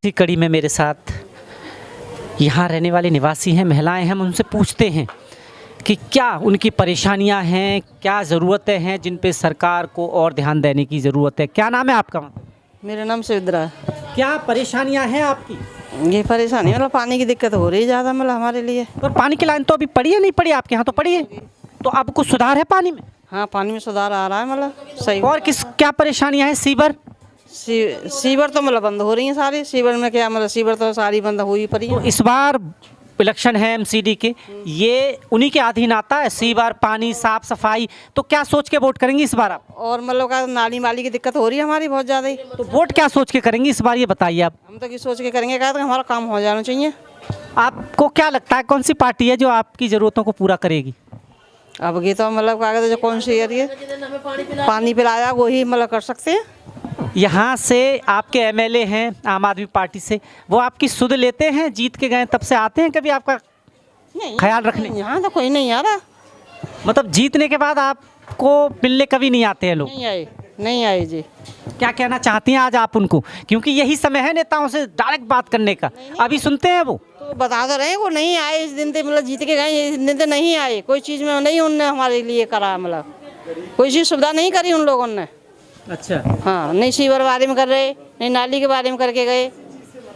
तीसरी कड़ी में मेरे साथ यहाँ रहने वाले निवासी हैं, महिलाएं हैं। हम उनसे पूछते हैं कि क्या उनकी परेशानियां हैं, क्या ज़रूरतें हैं जिन पे सरकार को और ध्यान देने की ज़रूरत है। क्या नाम है आपका? मेरा नाम सुविद्रा है। क्या परेशानियां हैं आपकी? ये परेशानी मतलब पानी की दिक्कत हो रही है ज़्यादा मतलब हमारे लिए। और पानी की लाइन तो अभी पड़ी है नहीं पड़ी? आपके यहाँ तो पड़ी है, तो अब कुछ सुधार है पानी में? हाँ, पानी में सुधार आ रहा है मतलब सही। और किस क्या परेशानियां हैं? सीवर सीवर तो मतलब बंद हो रही है सारी। सीवर में क्या मतलब सीवर तो सारी बंद हुई पड़ी है। तो इस बार इलेक्शन है एमसीडी के, ये उन्हीं के अधीन आता है, सीवर, पानी, साफ सफाई। तो क्या सोच के वोट करेंगी इस बार आप? और मतलब का नाली वाली की दिक्कत हो रही है हमारी बहुत ज़्यादा ही। तो वोट क्या सोच के करेंगी इस बार, ये बताइए आप। हम तो ये सोच के करेंगे क्या, तो हमारा काम हो जाना चाहिए। आपको क्या लगता है कौन सी पार्टी है जो आपकी ज़रूरतों को पूरा करेगी? अब ये तो मतलब कागज जो कौन सी है पानी पिलाया वही मतलब कर सकते हैं। यहाँ से आपके एमएलए हैं आम आदमी पार्टी से, वो आपकी सुध लेते हैं? जीत के गए तब से आते हैं कभी आपका ख्याल रखने? यहाँ तो कोई नहीं आ रहा। मतलब जीतने के बाद आपको मिलने कभी नहीं आते हैं लोग? नहीं आए जी। क्या कहना चाहती हैं आज आप उनको, क्योंकि यही समय है नेताओं से डायरेक्ट बात करने का। अभी सुनते हैं वो तो बता तो रहे वो नहीं आए इस दिन से, मतलब जीत के गए इस दिन से नहीं आए। कोई चीज़ में नहीं उनने हमारे लिए करा, मतलब कोई चीज़ सुविधा नहीं करी उन लोगों ने। अच्छा। हाँ, नहीं सीवर बारे में कर रहे, नहीं नाली के बारे में करके गए।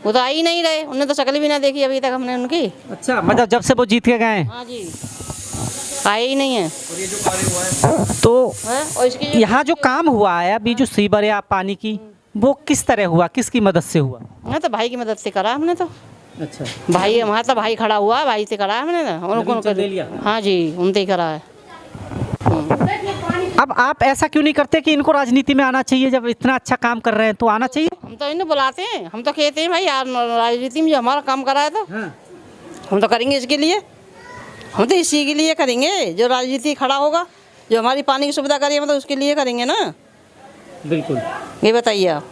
वो तो आ ही नहीं रहे, उन्हें तो शक्ल भी ना देखी अभी तक हमने उनकी। अच्छा, मतलब जब से वो जीत के गए? हाँ जी, आए ही नहीं है। तो और इसकी यहाँ जो काम हुआ है अभी, जो सीवर या पानी की, वो किस तरह हुआ, किसकी मदद से हुआ? हाँ, तो भाई की मदद से करा हमने तो। अच्छा, भाई हमारा तो भाई खड़ा हुआ, भाई से करा हमने ना उनको। हाँ जी, उनसे ही करा है। अब आप ऐसा क्यों नहीं करते कि इनको राजनीति में आना चाहिए? जब इतना अच्छा काम कर रहे हैं तो आना चाहिए। हम तो इन्हें बुलाते हैं, हम तो कहते हैं भाई यार राजनीति में जो हमारा काम करा है तो हम तो करेंगे इसके लिए। हम तो इसी के लिए करेंगे, जो राजनीति खड़ा होगा, जो हमारी पानी की सुविधा करें मतलब उसके लिए करेंगे ना। बिल्कुल। ये बताइए आप।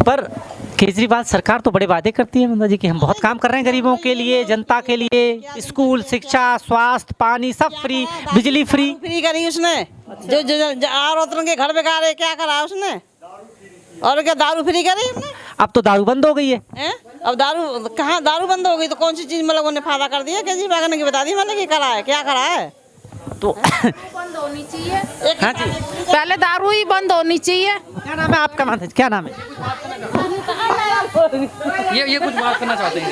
पर केजरीवाल सरकार तो बड़े वादे करती है ममता जी कि हम बहुत काम कर रहे हैं गरीबों के लिए, जनता के लिए, स्कूल, शिक्षा, स्वास्थ्य, पानी सब फ्री, बिजली फ्री करी उसने। जो औरतों के घर बेकार है, क्या करा उसने? और क्या दारू फ्री करी उसने? अब तो दारू बंद हो गई है। अब दारू कहाँ, दारू बंद हो गई तो कौन सी चीज मतलब उन्हें फायदा कर दिया? केजरीवाल ने बता दी मैंने कि करा है, क्या करा है? तो बंद होनी चाहिए। हाँ जी, पहले दारू ही बंद होनी चाहिए। क्या नाम है आपका? माता जी क्या नाम है? ये कुछ बात करना चाहते हैं।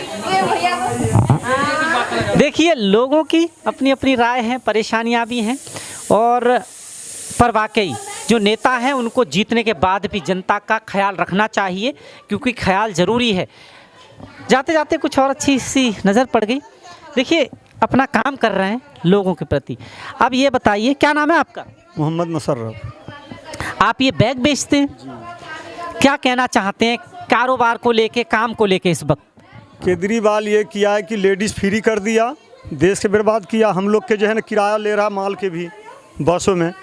देखिए, लोगों की अपनी अपनी राय है, परेशानियां भी हैं, और पर वाकई जो नेता हैं उनको जीतने के बाद भी जनता का ख्याल रखना चाहिए, क्योंकि ख्याल ज़रूरी है। जाते जाते कुछ और अच्छी सी नज़र पड़ गई। देखिए, अपना काम कर रहे हैं लोगों के प्रति। अब ये बताइए, क्या नाम है आपका? मोहम्मद मुशर्रफ। आप ये बैग बेचते हैं, क्या कहना चाहते हैं कारोबार को लेके, काम को लेके इस वक्त? केजरीवाल ये किया है कि लेडीज़ फ्री कर दिया, देश के बर्बाद किया। हम लोग के जो है ना किराया ले रहा माल के भी बसों में,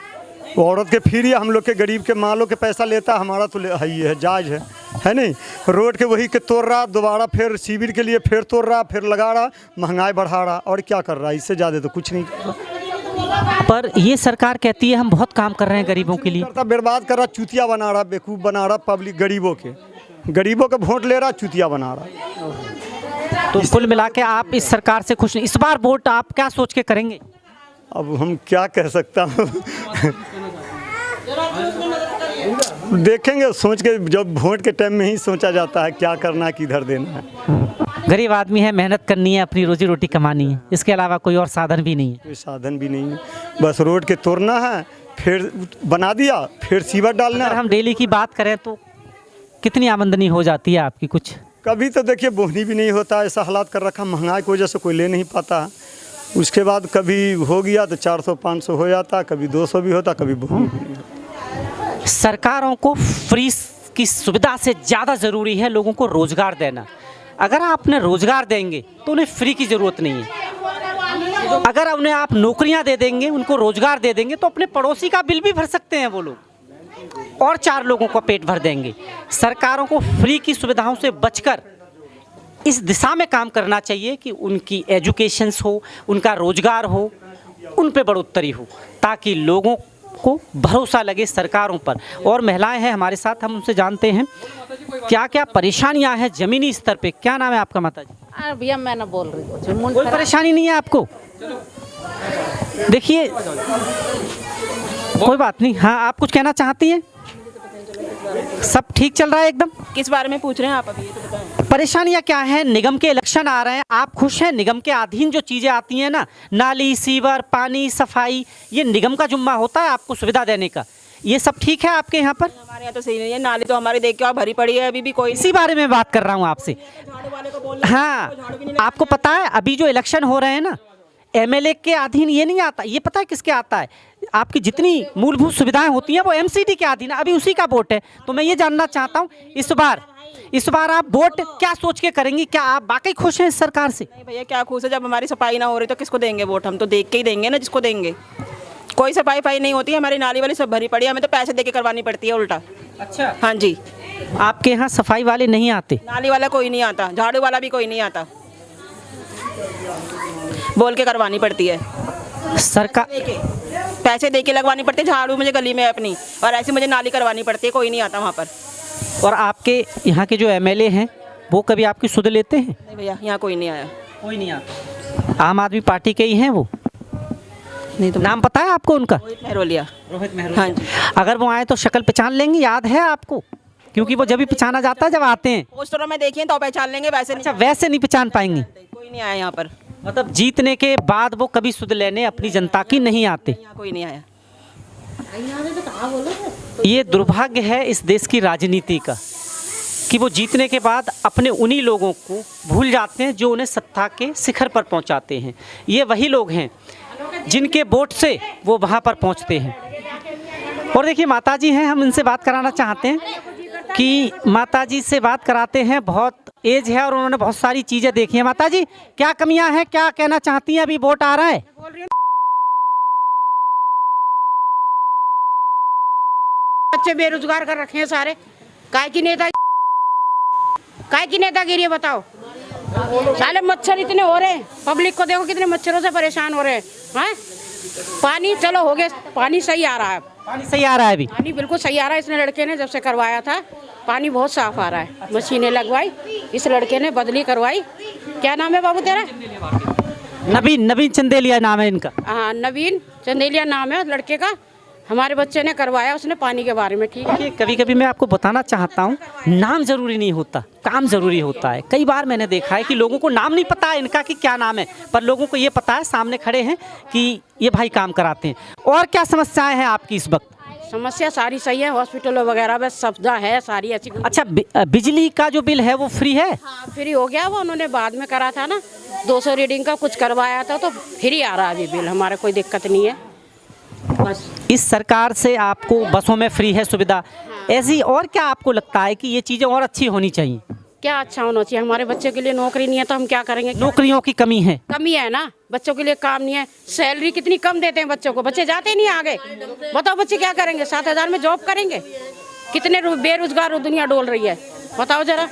वो औरत के फ्री है, हम लोग के गरीब के मालों के पैसा लेता। हमारा तो है ही है, जायज़ है नहीं। रोड के वही के तोड़ रहा, दोबारा फिर शिविर के लिए फिर तोड़ रहा, फिर लगा रहा, महंगाई बढ़ा रहा, और क्या कर रहा है? इससे ज़्यादा तो कुछ नहीं कर रहा। पर ये सरकार कहती है हम बहुत काम कर रहे हैं गरीबों के लिए। करता, बर्बाद कर रहा, चूतिया बना रहा, बेवकूफ़ बना रहा पब्लिक, गरीबों के वोट ले रहा, चूतिया बना रहा। तो कुल मिला के आप इस सरकार से खुश नहीं? इस बार वोट आप क्या सोच के करेंगे? अब हम क्या कह सकता हूँ देखेंगे, सोच के, जब वोट के टाइम में ही सोचा जाता है क्या करना है, किधर देना है। गरीब आदमी है, मेहनत करनी है, अपनी रोजी रोटी कमानी है, इसके अलावा कोई और साधन भी नहीं है। कोई साधन भी नहीं है, बस रोड के तोड़ना है, फिर बना दिया, फिर सीवर डालना। अगर हम डेली की बात करें तो कितनी आमदनी हो जाती है आपकी? कुछ कभी तो देखिए बोहनी भी नहीं होता, ऐसा हालात कर रखा, महंगाई की वजह से कोई ले नहीं पाता। उसके बाद कभी हो गया तो 400-500 हो जाता, कभी 200 भी होता, कभी बोहनी भी नहीं होता। सरकारों को फ्री की सुविधा से ज़्यादा ज़रूरी है लोगों को रोज़गार देना। अगर आप उन्हें रोज़गार देंगे तो उन्हें फ्री की ज़रूरत नहीं है। अगर उन्हें आप नौकरियां दे देंगे, उनको रोज़गार दे देंगे, तो अपने पड़ोसी का बिल भी भर सकते हैं वो लोग, और 4 लोगों का पेट भर देंगे। सरकारों को फ्री की सुविधाओं से बचकर इस दिशा में काम करना चाहिए कि उनकी एजुकेशंस हो, उनका रोज़गार हो, उन पे बढ़ोतरी हो, ताकि लोगों आपको भरोसा लगे सरकारों पर। और महिलाएं हैं हमारे साथ, हम उनसे जानते हैं क्या क्या परेशानियां हैं ज़मीनी स्तर पे। क्या नाम है आपका माता जी? अरे भैया मैं ना बोल रही हूँ कोई परेशानी नहीं है आपको? देखिए कोई बात नहीं। हाँ, आप कुछ कहना चाहती हैं? सब ठीक चल रहा है एकदम? किस बारे में पूछ रहे हैं आप अभी, ये तो बताएं। परेशानियां क्या है? निगम के इलेक्शन आ रहे हैं, आप खुश हैं? निगम के अधीन जो चीज़ें आती हैं ना, नाली, सीवर, पानी, सफाई, ये निगम का जुम्मा होता है आपको सुविधा देने का। ये सब ठीक है आपके यहाँ पर? हमारे यहाँ तो सही नहीं है, नाली तो हमारे देख के आप भरी पड़ी है, अभी भी कोई इसी बारे में बात कर रहा हूँ आपसे। झाड़ू वाले को बोल हाँ, आपको पता है अभी जो इलेक्शन हो रहे हैं ना, एमएलए के अधीन ये नहीं आता। ये पता है किसके आता है? आपकी जितनी मूलभूत सुविधाएं होती हैं वो एमसीडी के अधीन है। अभी उसी का वोट है। तो मैं ये जानना चाहता हूँ इस बार आप वोट क्या सोच के करेंगी? क्या आप वाकई खुश हैं इस सरकार से? नहीं भैया, क्या खुश है, जब हमारी सफाई ना हो रही तो किसको देंगे वोट? हम तो देख के ही देंगे ना जिसको देंगे। कोई सफाई नहीं होती है, हमारी नाली वाली सब भरी पड़ी है, हमें तो पैसे दे के करवानी पड़ती है उल्टा। अच्छा, हाँ जी, आपके यहाँ सफाई वाले नहीं आते? नाली वाला कोई नहीं आता, झाड़ू वाला भी कोई नहीं आता, बोल के करवानी पड़ती है। सरकार पैसे दे के लगवानी पड़ती है। झाड़ू मुझे गली में है अपनी, और ऐसे मुझे नाली करवानी पड़ती है, कोई नहीं आता वहाँ पर। और आपके यहाँ के जो एमएलए हैं वो कभी आपकी सुध लेते हैं? नहीं भैया, यहाँ कोई नहीं आया। कोई नहीं आता। आम आदमी पार्टी के ही हैं वो? नहीं तो नाम पता है आपको उनका? मेहरोलिया। रोहित हाँ जी, अगर वो आए तो शक्ल पहचान लेंगे? याद है आपको? क्योंकि वो जब भी पहचाना जाता है जब आते हैं। पोस्टरों में देखिए तो पहचान लेंगे, वैसे अच्छा, वैसे नहीं पहचान पाएंगी? कोई नहीं आया यहाँ पर। मतलब जीतने के बाद वो कभी सुध लेने अपनी जनता की नहीं आते? यहाँ कोई नहीं आया। ये दुर्भाग्य है इस देश की राजनीति का कि वो जीतने के बाद अपने उन्हीं लोगों को भूल जाते हैं जो उन्हें सत्ता के शिखर पर पहुंचाते हैं। ये वही लोग हैं जिनके वोट से वो वहां पर पहुंचते हैं। और देखिए माताजी हैं, हम इनसे बात कराना चाहते हैं कि माताजी से बात कराते हैं। बहुत एज है और उन्होंने बहुत सारी चीज़ें देखी हैं। माताजी, क्या कमियां हैं, क्या कहना चाहती हैं? अभी वोट आ रहा है। बच्चे बेरोजगार कर रखे हैं सारे। काय की नेतागिरी है बताओ? साले मच्छर इतने हो रहे हैं, पब्लिक को देखो कितने मच्छरों से परेशान हो रहे हैं। हाँ? पानी चलो हो गया, पानी सही आ रहा है। पानी सही आ रहा है? अभी पानी बिल्कुल सही आ रहा है। इस लड़के ने जब से करवाया था पानी बहुत साफ आ रहा है। मशीनें लगवाई, इस लड़के ने बदली करवाई। क्या नाम है बाबू तेरा? नवीन चंदेलिया नाम है इनका। हाँ, नवीन चंदेलिया नाम है लड़के का। हमारे बच्चे ने करवाया उसने पानी के बारे में। ठीक है, कभी कभी मैं आपको बताना चाहता हूँ, नाम जरूरी नहीं होता, काम जरूरी होता है। कई बार मैंने देखा है कि लोगों को नाम नहीं पता है इनका कि क्या नाम है, पर लोगों को ये पता है सामने खड़े हैं कि ये भाई काम कराते हैं। और क्या समस्याएं हैं आपकी इस वक्त? समस्या सारी सही है, हॉस्पिटल वगैरह बस सुविधा है सारी अच्छी। अच्छा, बिजली का जो बिल है वो फ्री है? हाँ, फ्री हो गया। वो उन्होंने बाद में करा था ना, 200 रीडिंग का कुछ करवाया था तो फ्री आ रहा है अभी बिल। हमारा कोई दिक्कत नहीं है। बस इस सरकार से आपको बसों में फ्री है सुविधा, ऐसी और क्या आपको लगता है कि ये चीज़ें और अच्छी होनी चाहिए? क्या अच्छा होना चाहिए? हमारे बच्चे के लिए नौकरी नहीं है तो हम क्या करेंगे? नौकरियों की कमी है। कमी है ना, बच्चों के लिए काम नहीं है। सैलरी कितनी कम देते हैं बच्चों को, बच्चे जाते नहीं आगे। बताओ बच्चे क्या करेंगे? 7,000 में जॉब करेंगे? कितने बेरोजगार दुनिया डोल रही है, बताओ जरा।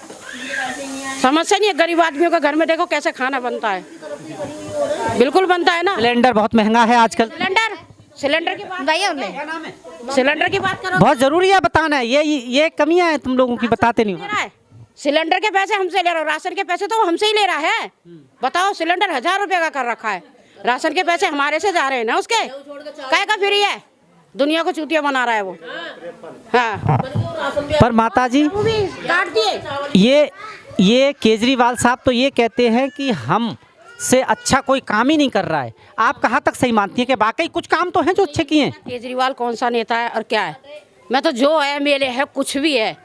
समस्या नहीं है? गरीब आदमियों का घर में देखो कैसे खाना बनता है, बिल्कुल बनता है ना। सिलेंडर बहुत महंगा है आजकल। सिलेंडर की बात सिलेंडर की बात करो। बहुत जरूरी है बताना। ये कमियां हैं तुम लोगों की, बताते नहीं हो। सिलेंडर के पैसे हमसे ले रहा हो, राशन के पैसे तो वो हमसे ही ले रहा है। बताओ, सिलेंडर 1000 रुपए का कर रखा है, राशन के पैसे हमारे से जा रहे हैं ना उसके। काय का फ्री है? दुनिया को चूतिया बना रहा है वो। हाँ, पर माताजी काट दिए। ये केजरीवाल साहब तो ये कहते हैं कि हम से अच्छा कोई काम ही नहीं कर रहा है। आप कहाँ तक सही मानती हैं कि वाकई कुछ काम तो हैं जो अच्छे किए हैं? केजरीवाल कौन सा नेता है और क्या है? मैं तो जो है मेले है कुछ भी है,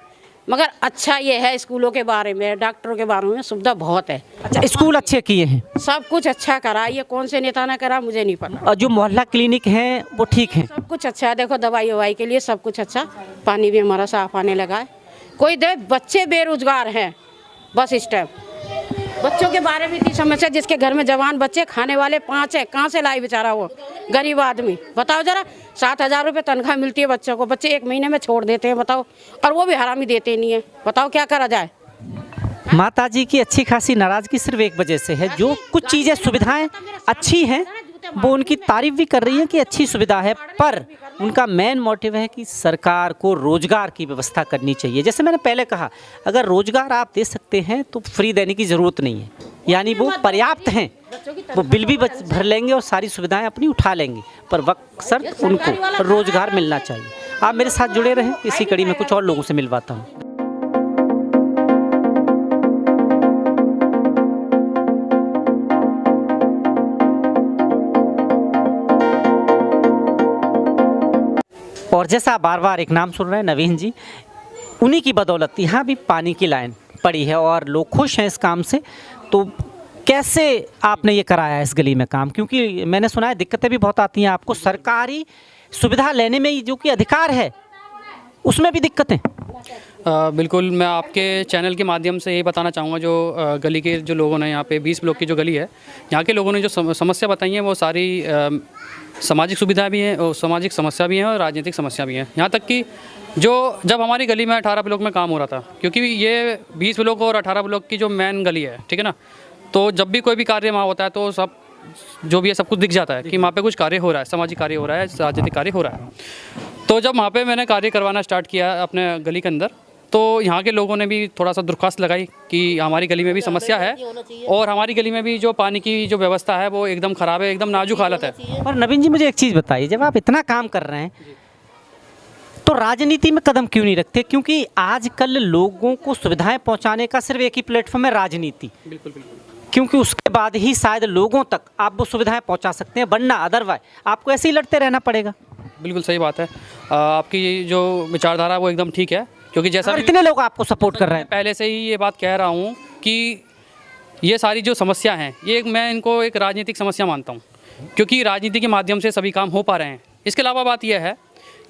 मगर अच्छा ये है स्कूलों के बारे में, डॉक्टरों के बारे में सुविधा बहुत है। अच्छा, स्कूल अच्छे किए हैं, सब कुछ अच्छा करा। ये कौन से नेता ने करा मुझे नहीं पता। और जो मोहल्ला क्लिनिक हैं वो ठीक हैं? सब कुछ अच्छा है। देखो दवाई ववाई के लिए सब कुछ अच्छा। पानी भी हमारा साफ आने लगा है। कोई बच्चे बेरोजगार हैं बस इस टाइम। बच्चों के बारे में इतनी समस्या, जिसके घर में जवान बच्चे खाने वाले 5 है, कहाँ से लाए बेचारा वो गरीब आदमी? बताओ जरा। 7,000 रुपये तनख्वाह मिलती है बच्चों को, बच्चे 1 महीने में छोड़ देते हैं, बताओ। और वो भी हरामी देते नहीं है। बताओ क्या करा जाए? माताजी की अच्छी खासी नाराजगी सिर्फ एक वजह से है, जो कुछ चीज़ें सुविधाएं अच्छी हैं वो उनकी तारीफ भी कर रही हैं कि अच्छी सुविधा है, पर उनका मेन मोटिव है कि सरकार को रोजगार की व्यवस्था करनी चाहिए। जैसे मैंने पहले कहा, अगर रोजगार आप दे सकते हैं तो फ्री देने की ज़रूरत नहीं है, यानी वो पर्याप्त हैं, वो बिल भी भर लेंगे और सारी सुविधाएं अपनी उठा लेंगे, पर वक्त शर्त उनको रोजगार मिलना चाहिए। आप मेरे साथ जुड़े रहें, इसी कड़ी में कुछ और लोगों से मिलवाता हूँ। और जैसा आप बार बार एक नाम सुन रहे हैं, नवीन जी, उन्हीं की बदौलत यहाँ भी पानी की लाइन पड़ी है और लोग खुश हैं इस काम से। तो कैसे आपने ये कराया इस गली में काम, क्योंकि मैंने सुना है दिक्कतें भी बहुत आती हैं आपको, सरकारी सुविधा लेने में जो कि अधिकार है उसमें भी दिक्कतें। बिल्कुल, मैं आपके चैनल के माध्यम से ये बताना चाहूँगा, जो गली के जो लोगों ने यहाँ पे 20 ब्लॉक की जो गली है, यहाँ के लोगों ने जो समस्या बताई है वो सारी सामाजिक सुविधा भी हैं और सामाजिक समस्या भी हैं और राजनीतिक समस्या भी हैं। यहाँ तक कि जब हमारी गली में 18 ब्लॉक में काम हो रहा था, क्योंकि ये 20 ब्लॉक और 18 ब्लॉक की जो मेन गली है, ठीक है ना, तो जब भी कोई भी कार्य वहाँ होता है तो सब जो भी है सब कुछ दिख जाता है कि वहाँ पे कुछ कार्य हो रहा है, सामाजिक कार्य हो रहा है, राजनीतिक कार्य हो रहा है। तो जब वहाँ पे मैंने कार्य करवाना स्टार्ट किया अपने गली के अंदर, तो यहाँ के लोगों ने भी थोड़ा सा दरख्वास्त लगाई कि हमारी गली में भी समस्या है और हमारी गली में भी जो पानी की जो व्यवस्था है वो एकदम ख़राब है, एकदम नाजुक हालत है। और नवीन जी, मुझे एक चीज़ बताइए, जब आप इतना काम कर रहे हैं तो राजनीति में कदम क्यों नहीं रखते? क्योंकि आजकल लोगों को सुविधाएं पहुंचाने का सिर्फ एक ही प्लेटफॉर्म है, राजनीति। बिल्कुल बिल्कुल, क्योंकि उसके बाद ही शायद लोगों तक आप वो सुविधाएं पहुंचा सकते हैं, वरना अदरवाइज आपको ऐसे ही लड़ते रहना पड़ेगा। बिल्कुल सही बात है। आपकी जो विचारधारा वो एकदम ठीक है, क्योंकि जैसा और इतने लोग आपको सपोर्ट कर रहे हैं। पहले से ही ये बात कह रहा हूँ कि ये सारी जो समस्या हैं, ये मैं इनको एक राजनीतिक समस्या मानता हूँ, क्योंकि राजनीति के माध्यम से सभी काम हो पा रहे हैं। इसके अलावा बात यह है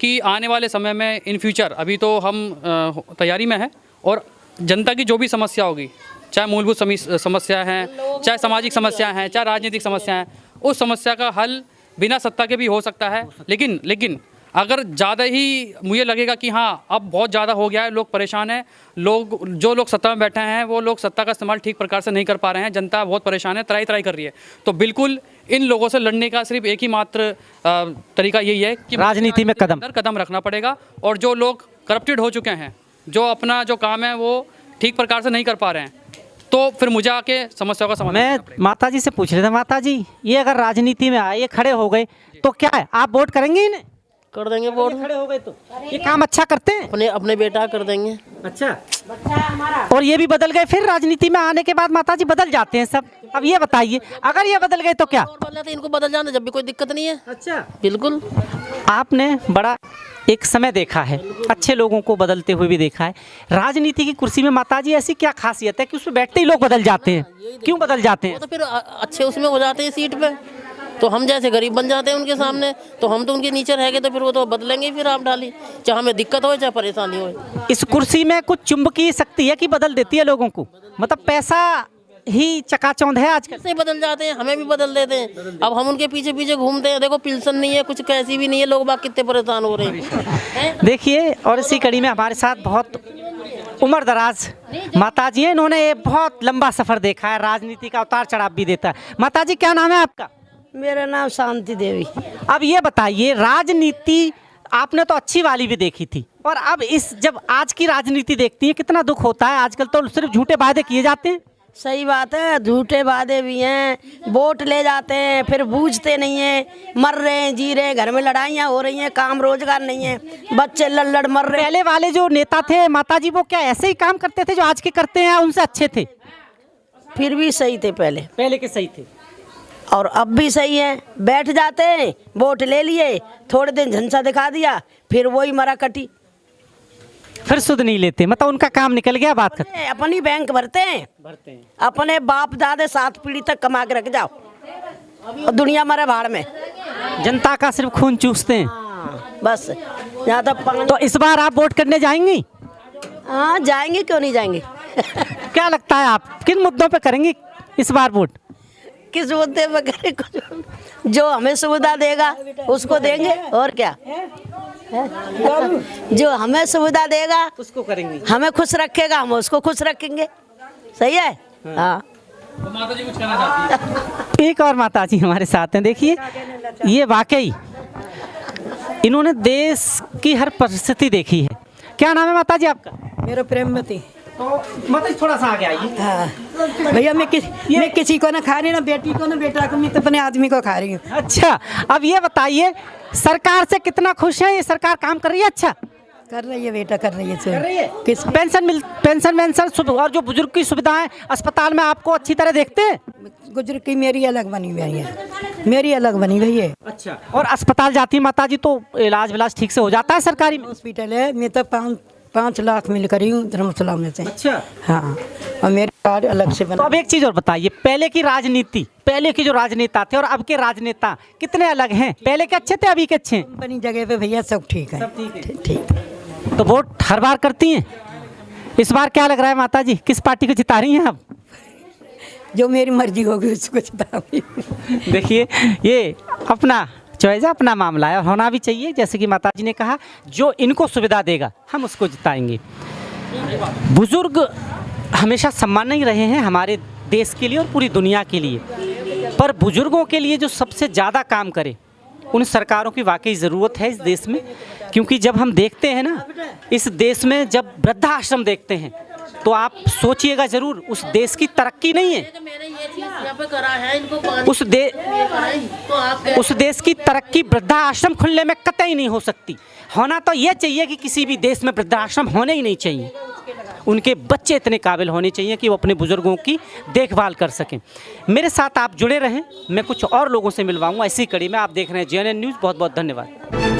कि आने वाले समय में इन फ्यूचर, अभी तो हम तैयारी में हैं, और जनता की जो भी समस्या होगी, चाहे मूलभूत समस्या हैं, चाहे सामाजिक समस्या हैं, चाहे राजनीतिक समस्या हैं, उस समस्या का हल बिना सत्ता के भी हो सकता है। लेकिन अगर ज़्यादा ही मुझे लगेगा कि हाँ अब बहुत ज़्यादा हो गया है, लोग परेशान हैं, जो लोग सत्ता में बैठे हैं वो लोग सत्ता का इस्तेमाल ठीक प्रकार से नहीं कर पा रहे हैं, जनता बहुत परेशान है, त्राई कर रही है, तो बिल्कुल इन लोगों से लड़ने का सिर्फ एक ही मात्र तरीका यही है कि राजनीति में कदम रखना पड़ेगा। और जो लोग करप्टेड हो चुके हैं, जो अपना जो काम है वो ठीक प्रकार से नहीं कर पा रहे हैं, तो फिर मुझे आके समस्या का समाधान। मैं माता जी से पूछ रहा था, माता जी ये अगर राजनीति में आए, ये खड़े हो गए तो क्या है, आप वोट करेंगे इन्हें? कर देंगे वोट। खड़े हो गए तो ये काम अच्छा करते हैं, अपने बेटा कर देंगे। अच्छा, और ये भी बदल गए फिर राजनीति में आने के बाद? माता जी बदल जाते हैं सब। अब ये बताइए, अगर ये बदल गए तो क्या? इनको बदल जाने जब भी कोई दिक्कत नहीं है। अच्छा, बिल्कुल। आपने बड़ा एक समय देखा है, अच्छे लोगों को बदलते हुए भी देखा है। राजनीति की कुर्सी में माता जी ऐसी क्या खासियत है कि उसमें बैठते ही लोग बदल जाते हैं? क्यों बदल जाते हैं? तो फिर अच्छे उसमें हो जाते हैं सीट पे, तो हम जैसे गरीब बन जाते हैं उनके सामने, तो हम तो उनके नीचे रह गए, तो फिर वो तो बदलेंगे ही फिर आप डाली, चाहे हमें दिक्कत हो चाहे परेशानी हो। इस कुर्सी में कुछ चुंबकीय शक्ति है कि बदल देती है लोगों को, मतलब पैसा ही चकाचौंध है आजकल। से बदल जाते हैं, हमें भी बदल देते हैं। अब हम उनके पीछे पीछे घूमते हैं, देखो पेंशन नहीं है, कुछ कैसी भी नहीं है, लोग बाग कितने परेशान हो रहे हैं। देखिए, और इसी कड़ी में हमारे साथ बहुत उम्र दराज माता जी हैं, इन्होंने बहुत लंबा सफर देखा है, राजनीति का उतार चढ़ाव भी देता है। माता जी क्या नाम है आपका? मेरा नाम शांति देवी। अब ये बताइए, राजनीति आपने तो अच्छी वाली भी देखी थी, और अब जब आज की राजनीति देखती है कितना दुख होता है। आजकल तो सिर्फ झूठे वादे किए जाते हैं। सही बात है, झूठे वादे भी हैं, वोट ले जाते हैं, फिर बूझते नहीं हैं, मर रहे हैं, जी रहे हैं, घर में लड़ाइयाँ हो रही हैं, काम रोजगार नहीं है, बच्चे लड़ मर रहे हैं। पहले वाले जो नेता थे माता जी, वो क्या ऐसे ही काम करते थे जो आज के करते हैं, उनसे अच्छे थे? फिर भी सही थे, पहले के सही थे, और अब भी सही है। बैठ जाते हैं, वोट ले लिए, थोड़े दिन झंझा दिखा दिया, फिर वही मरा कटी, फिर सुध नहीं लेते, मतलब उनका काम निकल गया, बात करते अपनी बैंक भरते हैं, अपने बाप दादे 7 पीढ़ी तक कमा के रख जाओ, और दुनिया मरे भाड़ में, जनता का सिर्फ खून चूसते हैं। बस यहाँ तो इस बार आप वोट करने जाएंगी? हाँ जाएंगे, क्यों नहीं जाएंगे। क्या लगता है आप किन मुद्दों पे करेंगी इस बार वोट? किस मुद्दे पे करें, कुछ जो हमें सुविधा देगा उसको देंगे, और क्या। जो हमें सुविधा देगा उसको करेंगे, हमें खुश रखेगा, हम उसको खुश रखेंगे। सही है। हाँ, माता जी कुछ कहना चाहती है? एक और माता जी हमारे साथ हैं, देखिए ये वाकई इन्होंने देश की हर परिस्थिति देखी है। क्या नाम है माता जी आपका? मेरा प्रेमवती। तो माता जी थोड़ा सा आगे आइए। हाँ भैया, मैं किसी को ना खा रही, ना बेटी को ना बेटा को, मैं तो अपने आदमी को खा रही हूँ। अच्छा, अब ये बताइए सरकार से कितना खुश है? ये सरकार काम कर रही है? अच्छा कर रही है बेटा, कर रही है। कर रही है। किस पेंशन और जो बुजुर्ग की सुविधाएं अस्पताल में आपको अच्छी तरह देखते हैं? गुजर की मेरी अलग बनी हुई है, मेरी अलग बनी हुई है। अच्छा, और अस्पताल जाती है माता जी तो इलाज विलाज ठीक से हो जाता है सरकारी में? हॉस्पिटल है, मैं तो 5 लाख मिल करी हूँ धर्मशाला में से। अच्छा हाँ, और मेरे कार्ड अलग से बना। तो अब एक चीज और बताइए, पहले की राजनीति, पहले के जो राजनेता थे और अब के राजनेता कितने अलग हैं? पहले के अच्छे थे, अभी के अच्छे हैं? अपनी जगह पे भैया सब ठीक है। ठीक। तो वोट हर बार करती हैं? इस बार क्या लग रहा है माता जी, किस पार्टी को जिता रही हैं आप? जो मेरी मर्जी होगी उसको जिताऊंगी। देखिए ये अपना चॉइस है, अपना मामला है और होना भी चाहिए। जैसे कि माता जी ने कहा, जो इनको सुविधा देगा हम उसको जिताएंगे। बुजुर्ग हमेशा सम्मान नहीं रहे हैं हमारे देश के लिए और पूरी दुनिया के लिए, पर बुजुर्गों के लिए जो सबसे ज़्यादा काम करे उन सरकारों की वाकई ज़रूरत है इस देश में। क्योंकि जब हम देखते हैं ना इस देश में, जब वृद्धाश्रम देखते हैं तो आप सोचिएगा ज़रूर, उस देश की तरक्की नहीं है, उस देश की तरक्की वृद्धाश्रम खुलने में कतई नहीं हो सकती। होना तो यह चाहिए कि किसी भी देश में वृद्धाश्रम होने ही नहीं चाहिए। उनके बच्चे इतने काबिल होने चाहिए कि वो अपने बुजुर्गों की देखभाल कर सकें। मेरे साथ आप जुड़े रहें, मैं कुछ और लोगों से मिलवाऊंगा इसी कड़ी में। आप देख रहे हैं JNN न्यूज़। बहुत बहुत धन्यवाद।